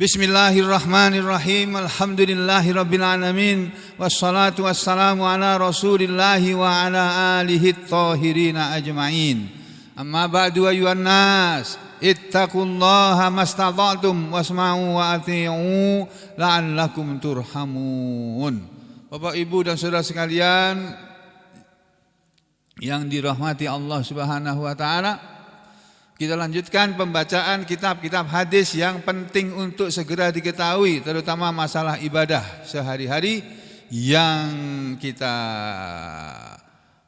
Bismillahirrahmanirrahim. Alhamdulillahirabbil alamin. Wassalatu wassalamu ala Rasulillahi wa ala alihi thahirin ajmain. Amma ba'du ayyuhan nas, ittaqullaha mastata'tum wasma'u wa ati'u la'allakum turhamun. Bapak, Ibu dan saudara sekalian yang dirahmati Allah Subhanahu wa taala, kita lanjutkan pembacaan kitab-kitab hadis yang penting untuk segera diketahui, terutama masalah ibadah sehari-hari yang kita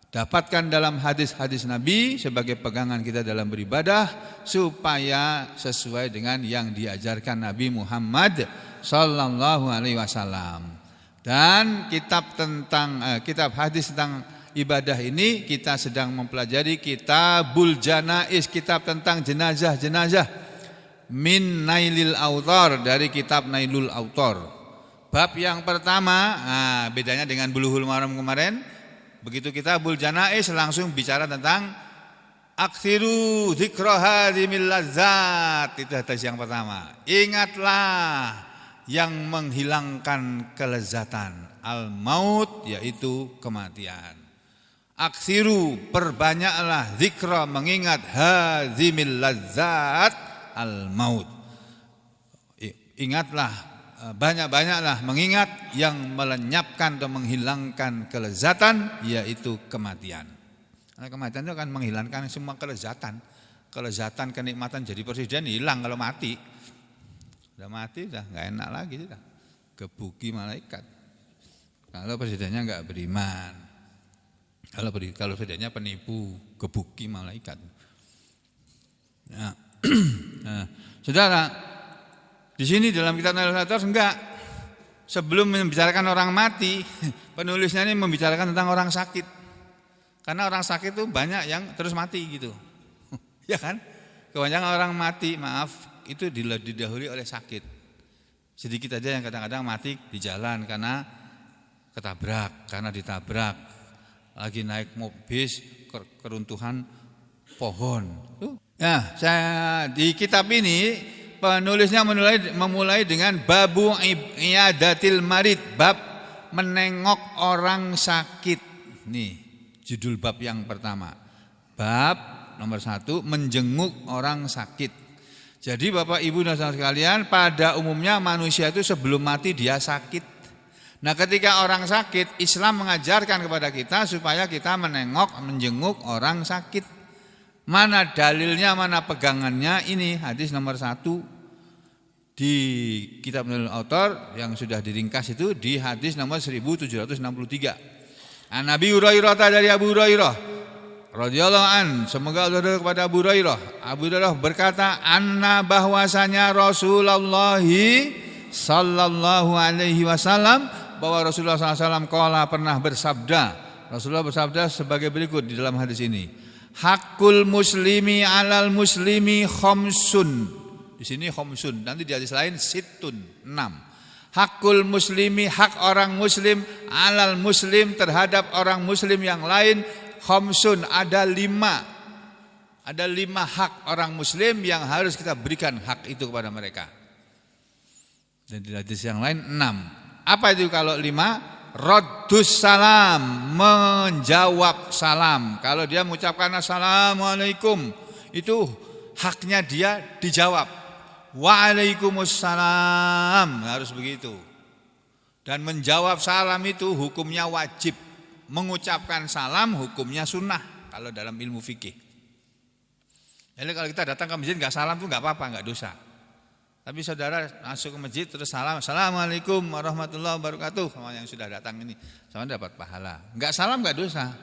dapatkan dalam hadis-hadis Nabi sebagai pegangan kita dalam beribadah supaya sesuai dengan yang diajarkan Nabi Muhammad sallallahu alaihi wasallam. Dan kitab hadis tentang ibadah ini kita sedang mempelajari Kitabul Janaiz, kitab tentang jenazah-jenazah, min Nailil Autar, dari kitab Nailul Autar. Bab yang pertama, bedanya dengan Bulughul Maram kemarin, begitu Kitabul Janaiz langsung bicara tentang aksiru dzikra hadimil ladzat. Itu hadis yang pertama. Ingatlah yang menghilangkan kelezatan, al-maut, yaitu kematian. Aksiru, perbanyaklah, zikra, mengingat, hazimil ladzat, al-maut. Ingatlah, banyak-banyaklah mengingat yang melenyapkan atau menghilangkan kelezatan, yaitu kematian. Karena kematian itu akan menghilangkan semua kelezatan. Kelezatan, kenikmatan jadi presiden hilang kalau mati. Sudah mati, sudah nggak enak lagi, sudah gebuki malaikat. Kalau presidennya nggak beriman. Kalau presidennya penipu, gebuki malaikat. Nah, saudara, di sini dalam kitab Nailul Autar enggak. Sebelum membicarakan orang mati, penulisnya ini membicarakan tentang orang sakit. Karena orang sakit itu banyak yang terus mati gitu. Ya kan? Kebanyakan orang mati, itu didahului oleh sakit. Sedikit aja yang kadang-kadang mati di jalan karena ketabrak, karena ditabrak. Lagi naik bis, keruntuhan pohon. Ya, di kitab ini penulisnya memulai dengan babu iyadatil marid, bab menengok orang sakit. Nih, judul bab yang pertama. Bab nomor 1, menjenguk orang sakit. Jadi Bapak Ibu dan saudara sekalian, pada umumnya manusia itu sebelum mati dia sakit. Nah, ketika orang sakit, Islam mengajarkan kepada kita supaya kita menjenguk orang sakit. Mana dalilnya, mana pegangannya? Ini hadis nomor 1 di kitab Nailul Autar yang sudah diringkas itu di hadis nomor 1763. An Nabi Hurairah, dari Abu Hurairah radhiyallahu an, semoga Allah ridha kepada Abu Hurairah. Abu Hurairah berkata, anna, bahwasanya Rasulullah sallallahu alaihi wasallam, bahwa Rasulullah SAW pernah bersabda. Rasulullah bersabda sebagai berikut di dalam hadis ini. Hakul muslimi alal muslimi khamsun. Di sini khamsun, nanti di hadis lain situn, 6. Hakul muslimi, hak orang muslim, alal muslim, terhadap orang muslim yang lain, khamsun, ada 5. Ada 5 hak orang muslim yang harus kita berikan hak itu kepada mereka. Dan di hadis yang lain 6. Apa itu kalau 5? Raddus salam, menjawab salam. Kalau dia mengucapkan assalamualaikum, itu haknya dia dijawab. Waalaikumsalam, harus begitu. Dan menjawab salam itu hukumnya wajib. Mengucapkan salam hukumnya sunnah kalau dalam ilmu fikih. Jadi kalau kita datang ke masjid enggak salam itu enggak apa-apa, enggak dosa. Tapi saudara masuk ke masjid terus salam, assalamualaikum warahmatullahi wabarakatuh, sama yang sudah datang ini, sama dapat pahala. Enggak salam enggak dosa.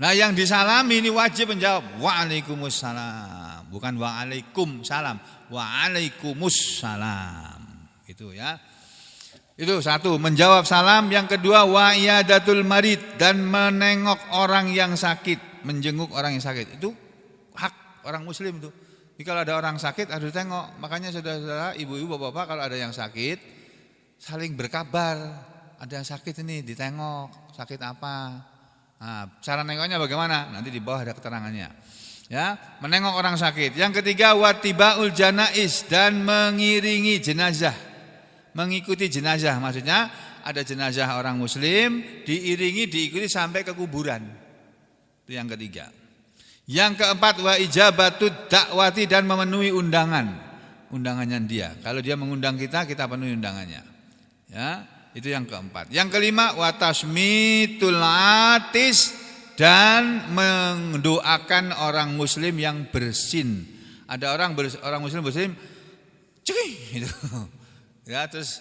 Nah, yang disalami ini wajib menjawab waalaikumsalam, bukan waalaikumsalam, waalaikumsalam. Itu ya. Itu 1, menjawab salam. Yang kedua, wa iyadatul marid, dan menengok orang yang sakit, menjenguk orang yang sakit. Itu hak orang muslim tuh. Jadi kalau ada orang sakit harus ditengok. Makanya saudara-saudara, ibu-ibu, bapak-bapak, kalau ada yang sakit saling berkabar. Ada yang sakit ini, ditengok, sakit apa. Nah, cara nengoknya bagaimana? Nanti di bawah ada keterangannya. Ya, menengok orang sakit. Yang ketiga wattibaul janais, dan mengiringi jenazah. Mengikuti jenazah, maksudnya ada jenazah orang muslim diikuti sampai ke kuburan. Itu yang ketiga. Yang keempat wa ijabatud dakwati, dan memenuhi undangannya dia. Kalau dia mengundang kita penuhi undangannya. Ya, itu yang keempat. Yang kelima wa tasmitul atis, dan mendoakan orang muslim yang bersin. Ada orang muslim cekik gitu. Ya, terus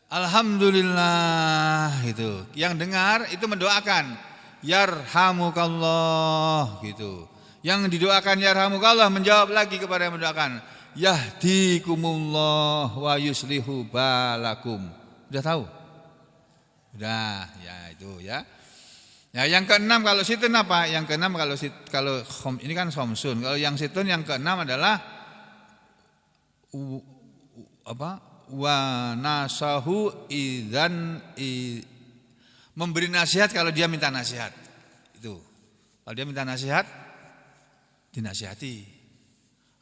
alhamdulillah gitu. Yang dengar itu mendoakan yarhamukallah gitu. Yang didoakan yarhamukallah menjawab lagi kepada yang mendoakan yahdikumullah wa yuslihu balakum. Udah tahu? Udah, ya itu ya. Ya, yang keenam kalau situn apa? Yang keenam kalau ini kan somsun. Kalau yang situn yang keenam adalah wa nasahu idzan memberi nasihat kalau dia minta nasihat. Itu. Kalau dia minta nasihat dinasihati.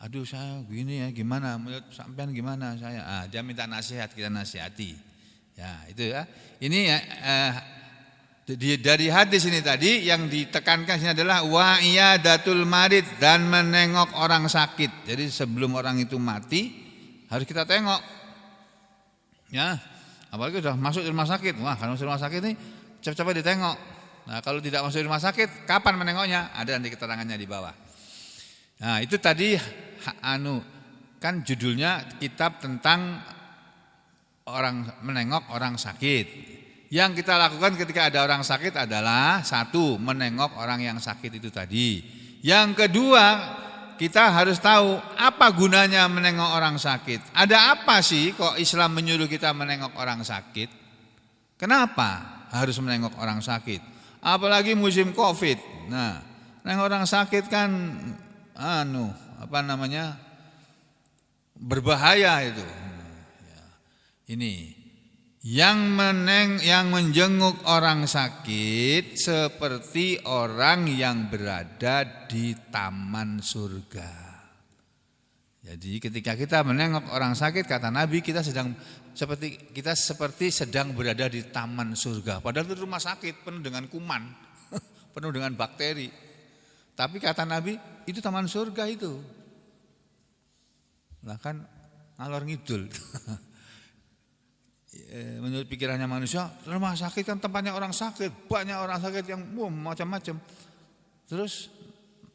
Aduh saya begini ya, gimana? Menurut sampean gimana saya? Dia minta nasihat, kita nasihati. Ya, itu ya. Ini dari hadis ini tadi yang ditekankan sini adalah wa iyadatul marid, dan menengok orang sakit. Jadi sebelum orang itu mati harus kita tengok. Ya. Apalagi sudah masuk rumah sakit. Wah, kalau masuk rumah sakit ini cepat-cepat ditengok. Nah, kalau tidak masuk rumah sakit, kapan menengoknya? Ada nanti keterangannya di bawah. Nah, itu tadi kan judulnya kitab tentang menengok orang sakit. Yang kita lakukan ketika ada orang sakit adalah satu, menengok orang yang sakit itu tadi. Yang kedua, kita harus tahu apa gunanya menengok orang sakit. Ada apa sih kok Islam menyuruh kita menengok orang sakit? Kenapa harus menengok orang sakit? Apalagi musim Covid. Nah, menengok orang sakit kan berbahaya itu. Ini yang menjenguk orang sakit seperti orang yang berada di taman surga. Jadi ketika kita menengok orang sakit, kata Nabi, kita seperti sedang berada di taman surga. Padahal itu rumah sakit penuh dengan kuman, penuh dengan bakteri. Tapi kata Nabi, itu taman surga itu. Lah kan ngalor ngidul. Menurut pikirannya manusia, rumah sakit kan tempatnya orang sakit, banyak orang sakit yang macam-macam. Terus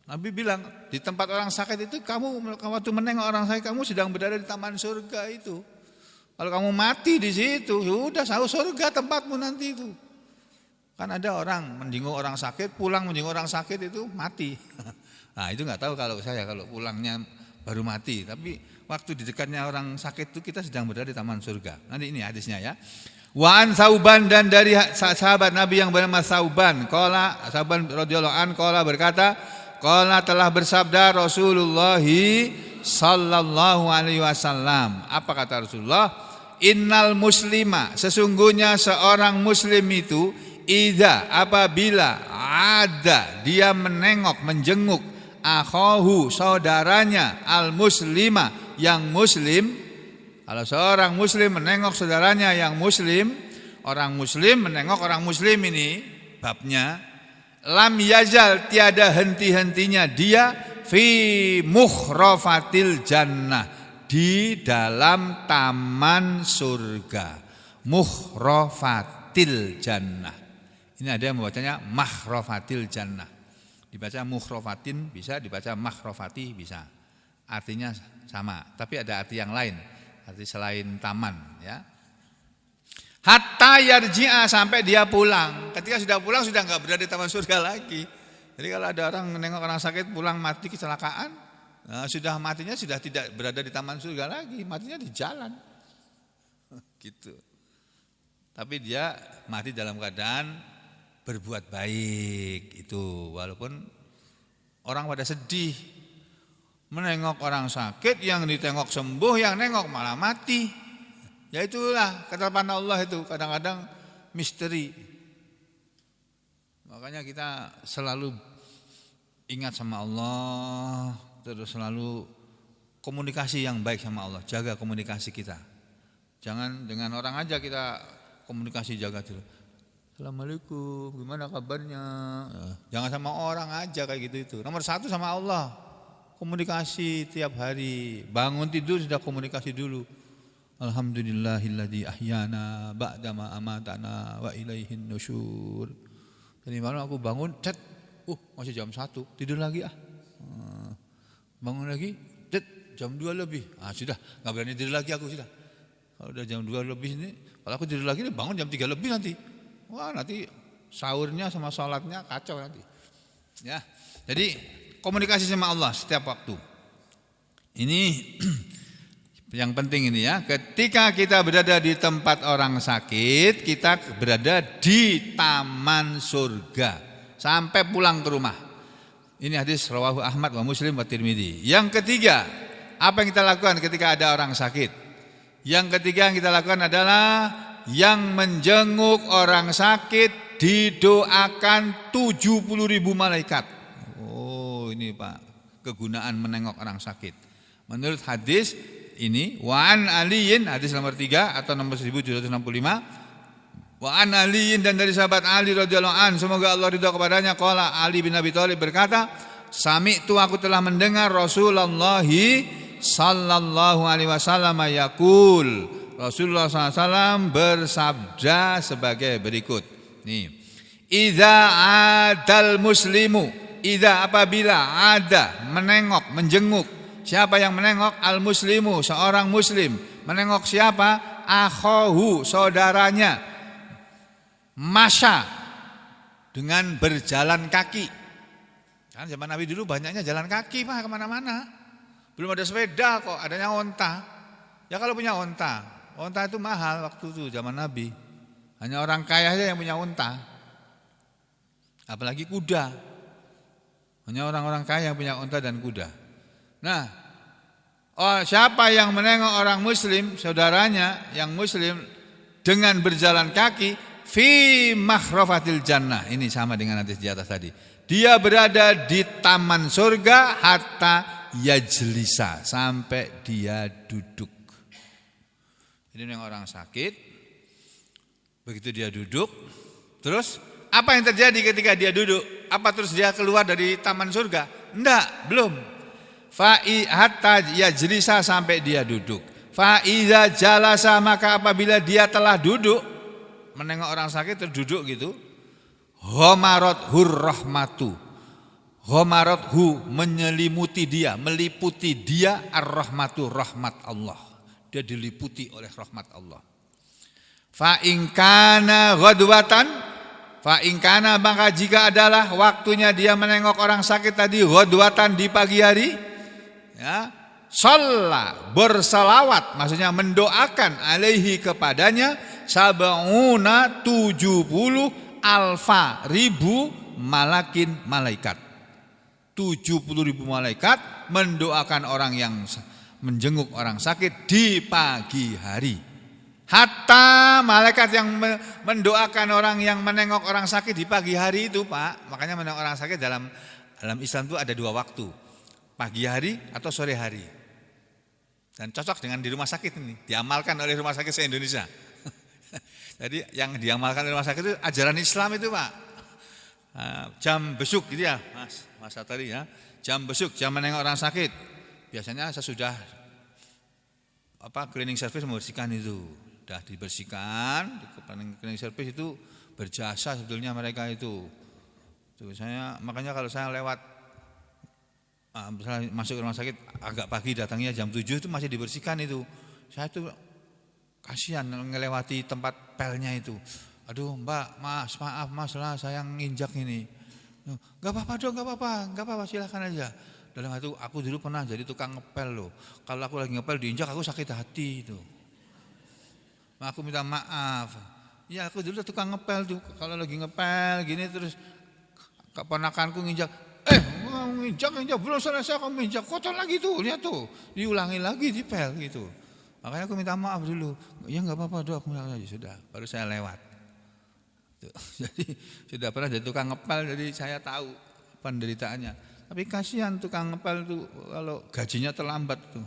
Nabi bilang, di tempat orang sakit itu kamu waktu menengok orang sakit, kamu sedang berada di taman surga itu. Kalau kamu mati di situ, sudah surga tempatmu nanti itu. Kan ada orang menjenguk orang sakit, pulang menjenguk orang sakit itu mati. Nah, itu enggak tahu kalau pulangnya baru mati, tapi waktu di dekatnya orang sakit itu kita sedang berada di taman surga. Nanti ini hadisnya ya. Wa an Sauban, dan dari sahabat Nabi yang bernama Sauban, Sauban radhiyallahu an berkata, telah bersabda Rasulullah sallallahu alaihi wasallam. Apa kata Rasulullah? Innal muslima, sesungguhnya seorang muslim itu apabila ada dia menjenguk akhahu, saudaranya, al muslima, yang muslim. Kalau seorang muslim menengok saudaranya yang muslim, orang muslim menengok orang muslim, ini babnya, lam yazal, tiada henti-hentinya dia fi mukhrafatil jannah, di dalam taman surga. Mukhrafatil jannah. Ini ada yang membacanya makhrafatil jannah. Dibaca mukhrafatin bisa, dibaca makhrafati bisa. Artinya sama, tapi ada arti yang lain, arti selain taman ya. Hatta yarji'a, sampai dia pulang. Ketika sudah pulang sudah enggak berada di taman surga lagi. Jadi kalau ada orang menengok orang sakit pulang mati kecelakaan, sudah matinya sudah tidak berada di taman surga lagi, matinya di jalan. Gitu. Tapi dia mati dalam keadaan berbuat baik itu, walaupun orang pada sedih menengok orang sakit, yang ditengok sembuh, yang nengok malah mati. Ya itulah ketetapan Allah itu, kadang-kadang misteri. Makanya kita selalu ingat sama Allah, terus selalu komunikasi yang baik sama Allah, jaga komunikasi kita. Jangan dengan orang aja kita komunikasi, jaga terus. Assalamualaikum, gimana kabarnya? Jangan sama orang aja kayak gitu itu. Nomor satu sama Allah, komunikasi tiap hari. Bangun tidur sudah komunikasi dulu. Alhamdulillahilladzi ahyana ba'dama amatana wa ilaihin nusyur. Tadi malam aku bangun, cet, masih jam 1, tidur lagi bangun lagi, cet, jam 2 lebih. Sudah, enggak berani tidur lagi aku sudah. Kalau udah jam 2 lebih ini, kalau aku tidur lagi bangun jam 3 lebih nanti. Wah, nanti sahurnya sama sholatnya kacau nanti. Ya. Jadi komunikasi sama Allah setiap waktu. Ini yang penting ini ya. Ketika kita berada di tempat orang sakit, kita berada di taman surga sampai pulang ke rumah. Ini hadis rawahu Ahmad wa Muslim wa Tirmidzi. Yang ketiga, apa yang kita lakukan ketika ada orang sakit? Yang ketiga yang kita lakukan adalah yang menjenguk orang sakit didoakan 70.000 malaikat. Oh, ini Pak, kegunaan menengok orang sakit. Menurut hadis ini, wa an aliyin, hadis nomor 3 atau nomor 1765, wa an aliyin, dan dari sahabat Ali radhiyallahu an, semoga Allah ridha kepadanya, qala Ali bin Abi Thalib berkata, sami'tu, aku telah mendengar Rasulullah sallallahu alaihi wasallam yaqul, Rasulullah SAW bersabda sebagai berikut. Nih, idza adal muslimu, idza apabila ada, menengok, menjenguk. Siapa yang menengok? Al muslimu, seorang muslim. Menengok siapa? Akhahu, saudaranya. Masya, dengan berjalan kaki. Kan zaman Nabi dulu banyaknya jalan kaki Pak, kemana-mana. Belum ada sepeda kok, adanya onta. Ya kalau punya onta itu mahal waktu itu zaman Nabi. Hanya orang kaya saja yang punya onta. Apalagi kuda. Hanya orang-orang kaya yang punya onta dan kuda. Nah, siapa yang menengok orang muslim, saudaranya yang muslim, dengan berjalan kaki, fi makhrafatil jannah. Ini sama dengan hadis di atas tadi. Dia berada di taman surga hatta yajlisa, sampai dia duduk. Ini yang orang sakit, begitu dia duduk, terus apa yang terjadi ketika dia duduk? Apa terus dia keluar dari taman surga? Enggak, belum. Hatta yajlisa, sampai dia duduk. Fa'idza jalasa, maka apabila dia telah duduk, menengok orang sakit terus duduk gitu, homarot hurrahmatu, homarot hu, menyelimuti dia, meliputi dia, ar-rahmatu, rahmat Allah. Dia diliputi oleh rahmat Allah. Fa in kana ghadwatan, fa in kana, maka jika adalah waktunya dia menengok orang sakit tadi ghadwatan, di pagi hari, ya, shalla, bersalawat, maksudnya mendoakan, alaihi, kepadanya, sab'una, 70 alfa, ribu, malakin, malaikat. 70.000 malaikat mendoakan orang yang menjenguk orang sakit di pagi hari. Hatta malaikat yang mendoakan orang yang menengok orang sakit di pagi hari itu Pak, makanya menengok orang sakit dalam Islam itu ada 2 waktu, pagi hari atau sore hari. Dan cocok dengan di rumah sakit ini, diamalkan oleh rumah sakit se-Indonesia. Jadi yang diamalkan oleh rumah sakit itu ajaran Islam itu Pak. Jam besuk gitu ya Mas Atari ya, jam besuk, jam menengok orang sakit. Biasanya sesudah cleaning service membersihkan itu, sudah dibersihkan, cleaning service itu berjasa sebetulnya mereka itu. Makanya kalau saya lewat, misalnya masuk ke rumah sakit agak pagi, datangnya jam 7 itu masih dibersihkan itu. Saya tuh kasihan ngelewati tempat pelnya itu. Aduh Mbak, Mas, maaf Mas lah, saya nginjak ini. Enggak apa-apa dong, enggak apa-apa, silakan aja. Dalam hati aku dulu pernah jadi tukang ngepel loh. Kalau aku lagi ngepel diinjak, aku sakit hati itu. Aku minta maaf. Ya aku dulu tukang ngepel tuh. Kalau lagi ngepel gini terus keponakanku nginjak. Nginjak belum selesai kamu nginjak, kotor lagi tuh, lihat tuh. Diulangi lagi dipel gitu. Makanya aku minta maaf dulu. Ya enggak apa-apa dong, aku bilang aja sudah. Baru saya lewat. Tuh. Jadi sudah pernah jadi tukang ngepel, jadi saya tahu penderitaannya. Tapi kasihan tukang ngepel itu kalau gajinya terlambat tuh.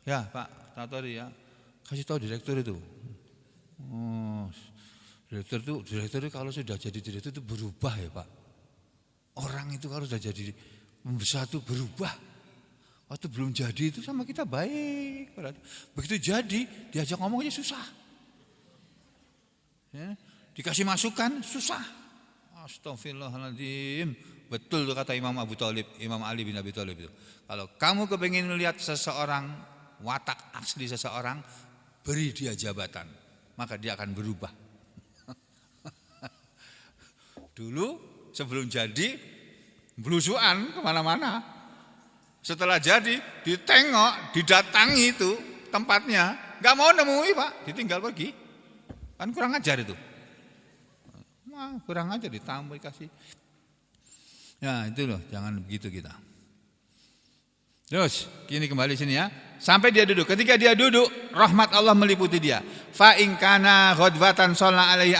Ya Pak Tatori ya, kasih tahu direktur itu. Oh, direktur itu kalau sudah jadi direktur itu berubah ya Pak. Orang itu kalau sudah jadi pembesar itu berubah. Waktu belum jadi itu sama kita baik. Begitu jadi diajak ngomong aja susah. Ya, dikasih masukan susah. Astagfirullahaladzim. Betul tuh kata Imam Ali bin Abi Thalib itu. Kalau kamu kepingin melihat seseorang, watak asli seseorang, beri dia jabatan, maka dia akan berubah. Dulu sebelum jadi belusuan kemana-mana. Setelah jadi ditengok, didatangi itu tempatnya, nggak mau nemui Pak, ditinggal pergi. Kan kurang ajar itu. Wah, kurang ajar ditambah kasih. Ya itu loh, jangan begitu kita. Terus, kini kembali sini ya. Sampai dia duduk. Ketika dia duduk, rahmat Allah meliputi dia. Fa in kana ghadwatan shalla alaihi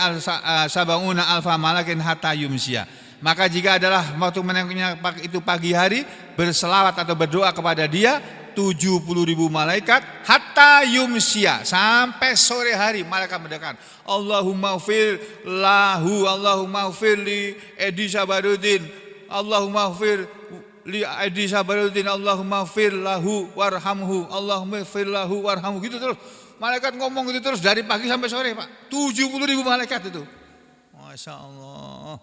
sabauna alfa malakin hatta yumsiya. Maka jika adalah waktu menengoknya itu pagi hari, berselawat atau berdoa kepada dia 70.000 malaikat hatta yumsiya, sampai sore hari malaikat mendekat. Allahumma ghfir lahu, Allahumma ghfir li Edi Sabarudin, Allahumma ghfir li Edi Sabarudin, Allahumma ghfir lahu warhamhu, Allahumma ghfir lahu warhamhu, gitu terus. Malaikat ngomong gitu terus dari pagi sampai sore Pak. 70.000 malaikat itu. Masya Allah.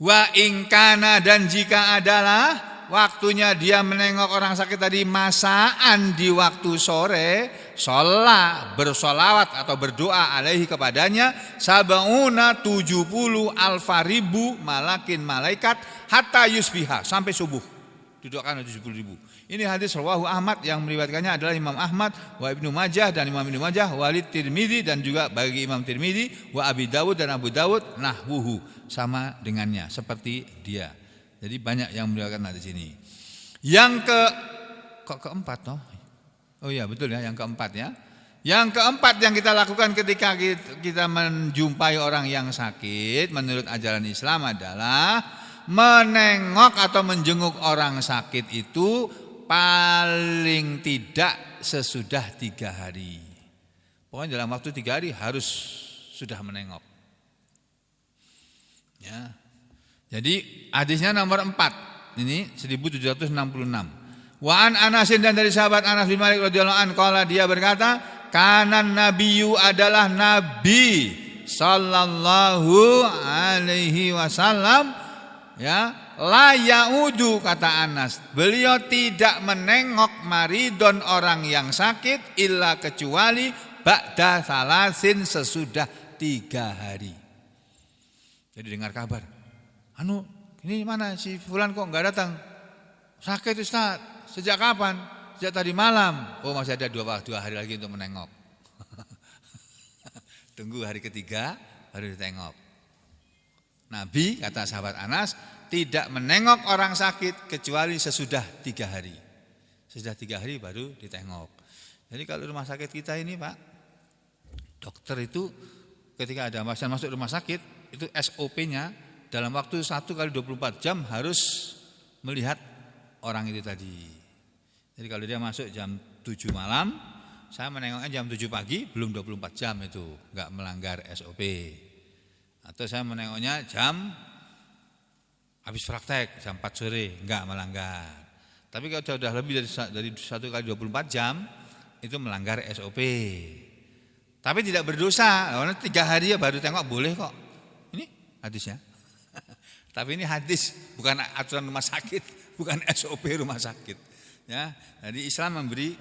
Wa ingkana, dan jika adalah waktunya dia menengok orang sakit tadi masaan di waktu sore, sholat bersolawat atau berdoa alaihi kepadanya sabauna 70 alfa ribu malakin malaikat hatta yusbiha, sampai subuh didoakan 70.000. Ini hadis rawahu Ahmad, yang meriwayatkannya adalah Imam Ahmad, wa Ibnu Majah dan Imam Ibnu Majah, Walid Tirmidzi dan juga bagi Imam Tirmidzi, wa Abi Dawud dan Abu Dawud, nahwuhu, sama dengannya seperti dia. Jadi banyak yang meriwayatkan hadis ini. Yang keempat toh? Oh iya betul ya, yang keempat ya. Yang keempat yang kita lakukan ketika kita menjumpai orang yang sakit menurut ajaran Islam adalah menengok atau menjenguk orang sakit itu paling tidak sesudah 3 hari. Pokoknya dalam waktu 3 hari harus sudah menengok. Ya. Jadi hadisnya nomor 4. Ini 1766. Wa an Anasin, dan dari sahabat Anas bin Malik radhiyallahu anhu qala, dia berkata, kanan nabiyyu, adalah nabi sallallahu alaihi wasallam, ya, la yaudu, kata Anas, beliau tidak menengok maridon, orang yang sakit, illa, kecuali ba'da salasin, sesudah 3 hari. Jadi dengar kabar, ini mana si fulan kok enggak datang? Sakit Ustaz, sejak kapan? Sejak tadi malam. Oh, masih ada 2 hari lagi untuk menengok. Tunggu hari ketiga baru ditengok. Nabi, kata sahabat Anas, tidak menengok orang sakit kecuali sesudah 3 hari. Sesudah 3 hari baru ditengok. Jadi kalau rumah sakit kita ini Pak, dokter itu ketika ada pasien masuk rumah sakit, itu SOP-nya dalam waktu 1x24 jam harus melihat orang itu tadi. Jadi kalau dia masuk jam 7 malam, saya menengoknya jam 7 pagi, belum 24 jam itu, enggak melanggar SOP. Atau saya menengoknya jam habis praktek, jam 4 sore, enggak melanggar. Tapi kalau sudah lebih dari 1x24 jam, itu melanggar SOP. Tapi tidak berdosa, karena 3 hari ya baru tengok, boleh kok. Ini hadisnya. Tapi ini hadis, bukan aturan rumah sakit, bukan SOP rumah sakit. Ya, jadi Islam memberi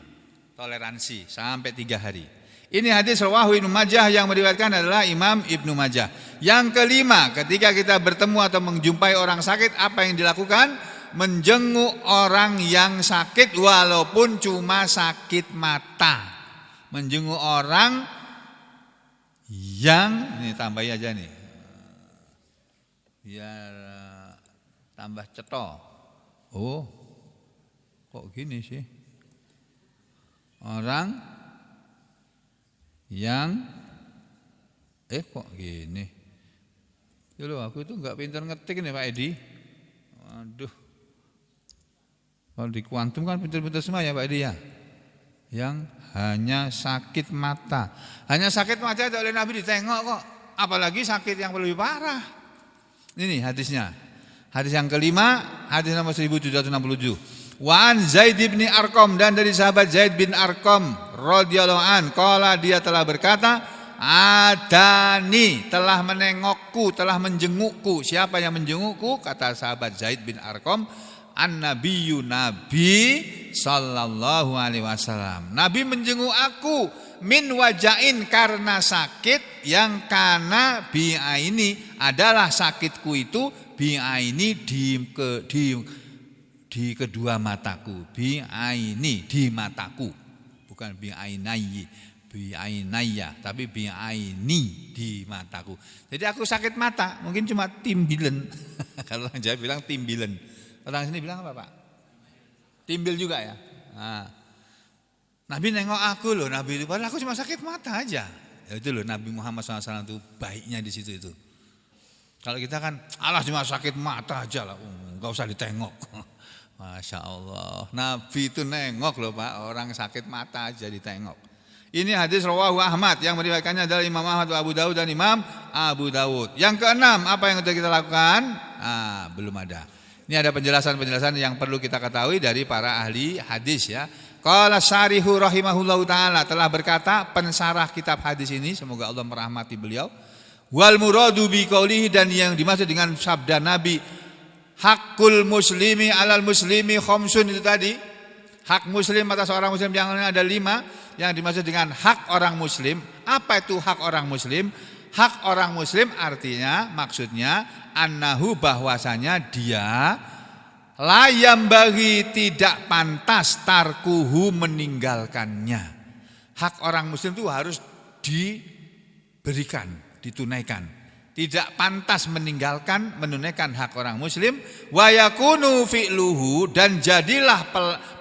toleransi sampai 3 hari. Ini hadis rawahu Ibnu Majah, yang meriwayatkan adalah Imam Ibnu Majah. Yang kelima, ketika kita bertemu atau menjumpai orang sakit, apa yang dilakukan? Menjenguk orang yang sakit walaupun cuma sakit mata. Menjenguk orang yang, ini tambahin aja nih, biar tambah cetok. Oh, kok gini sih? Orang yang kok gini? Dulu aku itu enggak pintar ngetik nih Pak Edi. Waduh. Kalau di kuantum kan pintar-pintar semua ya Pak Edi ya. Yang hanya sakit mata. Hanya sakit mata aja oleh Nabi ditengok kok. Apalagi sakit yang lebih parah. Ini hadisnya. Hadis yang kelima, hadis nomor 1767. Wa an Zaid bin Arqam, dan dari sahabat Zaid bin Arqam radhiyallahu an, qala, dia telah berkata, adani, telah menengokku, telah menjengukku. Siapa yang menjengukku? Kata sahabat Zaid bin Arqam, an-nabiyyu, nabi sallallahu alaihi wasallam. Nabi menjenguk aku min wajain, karena sakit yang kana bi'aini, adalah sakitku itu bi'aini di kedua mataku. Bi'aini, di mataku, bukan bi'ainayya, tapi bi'aini, di mataku. Jadi aku sakit mata, mungkin cuma timbilen. Kalau orang Jawa bilang timbilen. Orang sini bilang apa Pak? Timbil juga ya. Nah, Nabi nengok aku loh, Nabi itu, padahal aku cuma sakit mata aja. Ya itu loh, Nabi Muhammad SAW itu baiknya di situ itu. Kalau kita kan, alah cuma sakit mata aja lah, nggak usah ditengok. Masya Allah, Nabi itu nengok loh Pak, orang sakit mata aja ditengok. Ini hadis rawahu Ahmad, yang meriwayatkannya adalah Imam Ahmad, Abu Dawud, dan Imam Abu Dawud. Yang keenam, apa yang kita lakukan? Belum ada. Ini ada penjelasan-penjelasan yang perlu kita ketahui dari para ahli hadis ya. Qala syarihu rahimahullahu ta'ala, telah berkata pensarah kitab hadis ini, semoga Allah merahmati beliau. Wal muradu bi qaulihi, dan yang dimaksud dengan sabda Nabi, hakul muslimi alal muslimi khamsun, itu tadi. Hak muslim atas orang muslim yang lain ada 5. Yang dimaksud dengan hak orang muslim, apa itu hak orang muslim? Hak orang muslim artinya, maksudnya annahu, bahwasanya dia layam bagi, tidak pantas tarkuhu, meninggalkannya. Hak orang muslim itu harus diberikan, ditunaikan. Tidak pantas menunaikan hak orang muslim. Wa yakunu fi'luhu, dan jadilah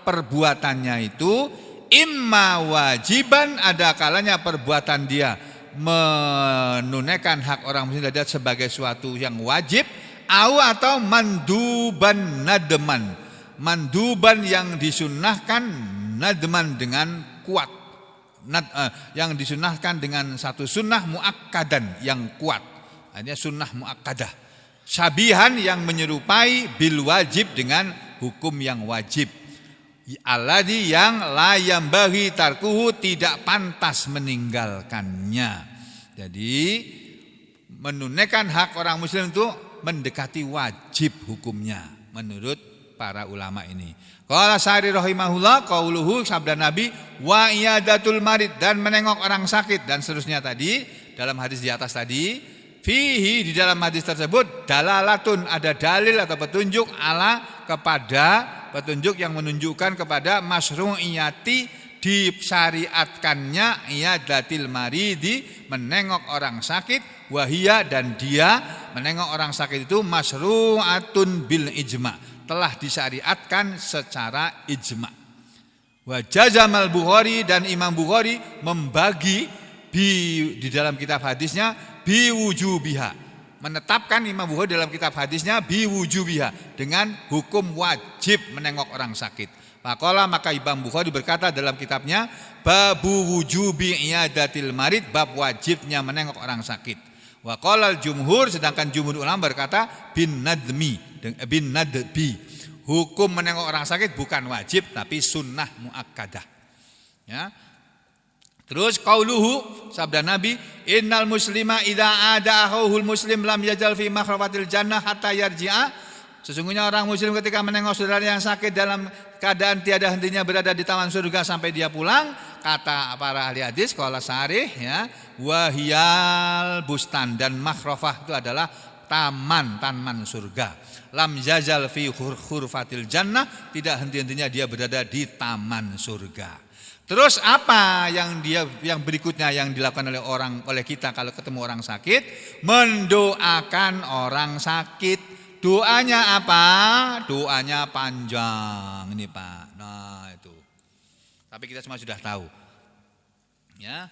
perbuatannya itu imma wajiban, ada kalanya perbuatan dia menunaikan hak orang muslim adalah sebagai suatu yang wajib, atau manduban nadman, manduban yang disunahkan, nadman dengan kuat, yang disunahkan dengan satu sunnah muakkadan yang kuat, artinya sunnah muakkadah, syabihan yang menyerupai bil wajib dengan hukum yang wajib, alladzi yang la yambaghi tarkuhu, tidak pantas meninggalkannya. Jadi menunaikan hak orang muslim itu mendekati wajib hukumnya menurut para ulama ini. Qala Sa'di rahimahullah, qauluhu, sabda Nabi, wa iyadatul marid, dan menengok orang sakit, dan seterusnya tadi dalam hadis di atas tadi. Fihi, di dalam hadis tersebut, dalalatun, ada dalil atau petunjuk, ala, kepada petunjuk yang menunjukkan kepada masyru'iyati, disyariatkannya iyadatil maridi, menengok orang sakit, wahia, dan dia menengok orang sakit itu masyru'atun bil ijma', telah disyariatkan secara ijma'. Wa jazamal Bukhari, dan Imam Bukhari membagi di dalam kitab hadisnya biwujubiha, menetapkan Imam Bukhari dalam kitab hadisnya biwujubiha, dengan hukum wajib menengok orang sakit. Faqala, maka Imam Bukhari berkata dalam kitabnya babu wujubi iyadatil marid, bab wajibnya menengok orang sakit. Wa qala al-jumhur, sedangkan jumhur ulama berkata bin nadbi, hukum menengok orang sakit bukan wajib tapi sunnah muakkadah. Ya. Terus qauluhu, sabda Nabi, innal muslima idza ada akhul muslim lam yajal fi makhrafatil jannah hatta yarji'a. Sesungguhnya orang muslim ketika menengok saudara yang sakit dalam keadaan tiada hentinya berada di taman surga sampai dia pulang, kata para ahli hadis, qala syarih ya, wahiyal bustan, dan makhrafah itu adalah taman surga. Lam yazal fi khurfatil jannah, tidak henti-hentinya dia berada di taman surga. Terus apa yang berikutnya yang dilakukan oleh kita kalau ketemu orang sakit? Mendoakan orang sakit. Doanya apa? Doanya panjang ini Pak. Nah itu. Tapi kita semua sudah tahu. Ya.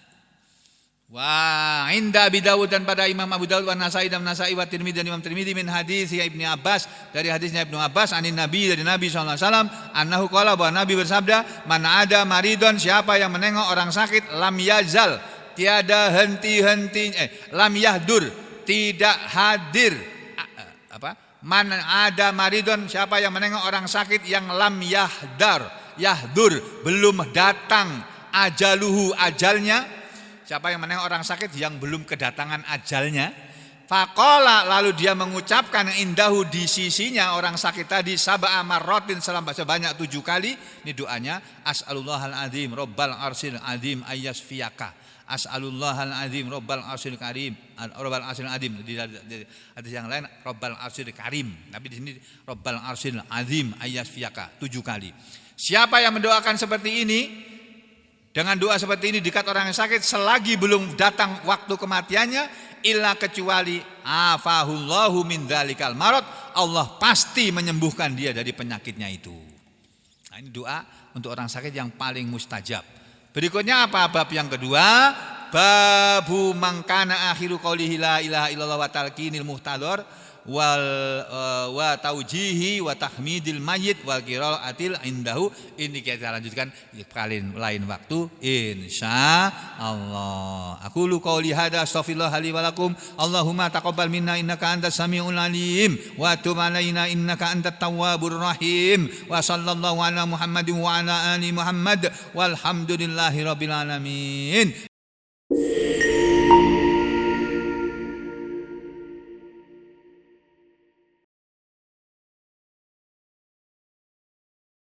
Wa inda Abi Dawud dan pada Imam Abu Dawud wa Nasai dan Nasai wa Tirmidzi dan Imam Tirmidzi min hadis Ibnu Abbas dari hadisnya Ibnu Abbas anin Nabi dari Nabi sallallahu alaihi wasallam annahu qala bahwa Nabi bersabda man ada maridon siapa yang menengok orang sakit lam yazal tiada henti-henti lam yahdur tidak hadir man ada maridon siapa yang menengok orang sakit yang lam yahdur belum datang ajaluhu ajalnya. Siapa yang menengok orang sakit yang belum kedatangan ajalnya, faqala lalu dia mengucapkan indahu di sisinya orang sakit tadi sab'a marratin sebanyak 7 kali. Ini doanya as'alullahal azim rabbal arsyil azim ayyasfiyaka. As'alullahal azim rabbal arsyil karim. Rabbal arsyil azim di hadis yang lain rabbal arsyil karim. Tapi di sini rabbal arsyil azim ayyasfiyaka 7 kali. Siapa yang mendoakan seperti ini dengan doa seperti ini dekat orang yang sakit selagi belum datang waktu kematiannya illa kecuali afahullahu min dzalikal marad Allah pasti menyembuhkan dia dari penyakitnya itu. Nah, ini doa untuk orang sakit yang paling mustajab. Berikutnya apa? Bab yang kedua, babu mangkana akhiru qaulihi la ilaha illallah wa talqinil muhtadar wa taujihi wa tahmidil mayyit wal qiraatil indahu. Ini kita lanjutkan di lain waktu insyaallah. Aku lu qauli hada astaghfirullah li wa lakum Allahumma taqabbal minna innaka antas samiul alim wa tub alaina innaka antat tawwabur rahim wa sallallahu ala Muhammadin wa ala ali Muhammad walhamdulillahi rabbil alamin.